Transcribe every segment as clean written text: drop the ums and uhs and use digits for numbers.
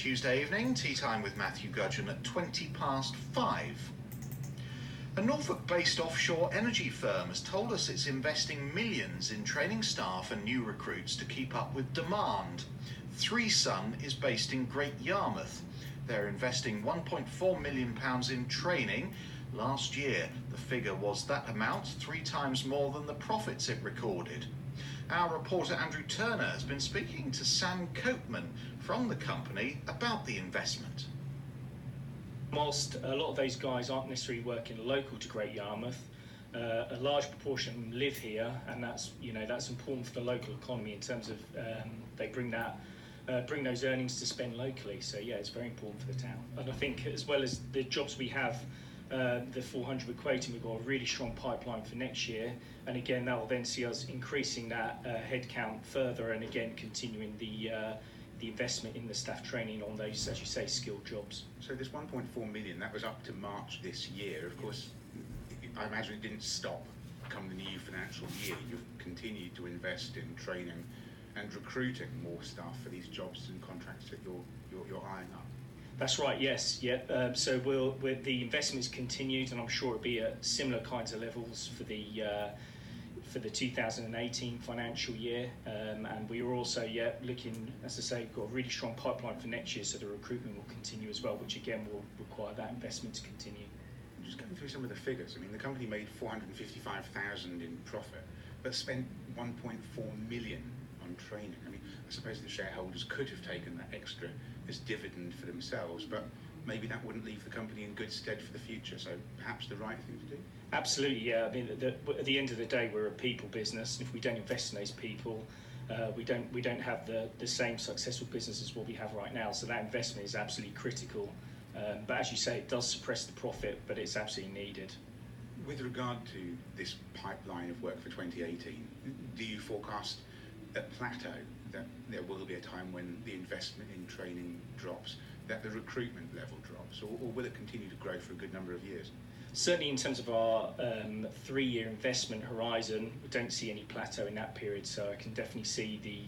Tuesday evening, tea time with Matthew Gudgeon at 5:20. A Norfolk-based offshore energy firm has told us it's investing millions in training staff and new recruits to keep up with demand. 3Sun is based in Great Yarmouth. They're investing £1.4 million in training. Last year, the figure was that amount 3 times more than the profits it recorded. Our reporter Andrew Turner has been speaking to Sam Copeman from the company about the investment. Whilst a lot of those guys aren't necessarily working local to Great Yarmouth, a large proportion of them live here, and that's important for the local economy in terms of they bring those earnings to spend locally. So yeah, it's very important for the town. And I think as well as the jobs we have, the 400 we're quoting, we've got a really strong pipeline for next year, and again that will then see us increasing that headcount further, and again continuing the investment in the staff training on those, as you say, skilled jobs. So this 1.4 million, that was up to March this year. Of course, I imagine it didn't stop come the new financial year. You've continued to invest in training and recruiting more staff for these jobs and contracts that you're eyeing up. That's right, yes. Yeah. So the investment's continued, and I'm sure it'll be at similar kinds of levels for the 2018 financial year. And we are also looking, as I say, got a really strong pipeline for next year, so the recruitment will continue as well, which again will require that investment to continue. Just going through some of the figures, I mean, the company made 455,000 in profit, but spent 1.4 million on training. I mean, I suppose the shareholders could have taken that extra as dividend for themselves, but maybe that wouldn't leave the company in good stead for the future. So perhaps the right thing to do. Absolutely, yeah. I mean, at the end of the day, we're a people business, and if we don't invest in those people, we don't have the same successful business as what we have right now. So that investment is absolutely critical. But as you say, it does suppress the profit, but it's absolutely needed. With regard to this pipeline of work for 2018, do you forecast a plateau, that there will be a time when the investment in training drops, that the recruitment level drops, or will it continue to grow for a good number of years? Certainly in terms of our 3-year investment horizon, we don't see any plateau in that period, so I can definitely see the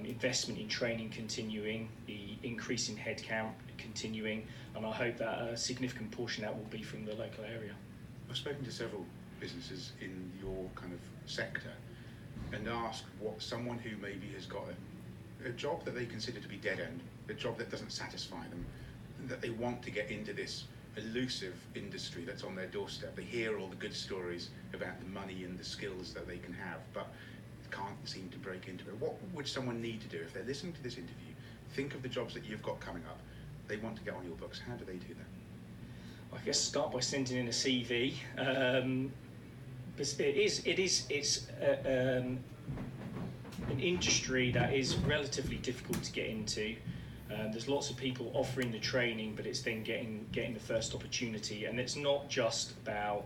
investment in training continuing, the increase in headcount continuing, and I hope that a significant portion of that will be from the local area. I've spoken to several businesses in your kind of sector and asked what someone who maybe has got a job that they consider to be dead end, a job that doesn't satisfy them, that they want to get into this elusive industry that's on their doorstep. They hear all the good stories about the money and the skills that they can have, but can't seem to break into it. What would someone need to do if they're listening to this interview, think of the jobs that you've got coming up, they want to get on your books? How do they do that? I guess start by sending in a CV. It's an industry that is relatively difficult to get into. There's lots of people offering the training, but it's then getting the first opportunity, and it's not just about.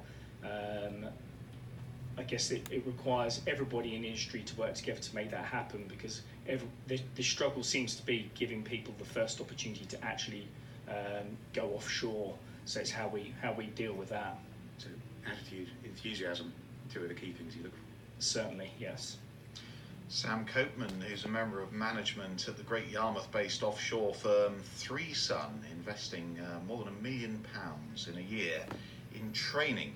I guess it requires everybody in the industry to work together to make that happen, because the struggle seems to be giving people the first opportunity to actually go offshore. So it's how we deal with that. So attitude, enthusiasm, 2 of the key things you look for. Certainly, yes. Sam Copeman, who's a member of management at the Great Yarmouth-based offshore firm 3Sun, investing more than £1 million in a year in training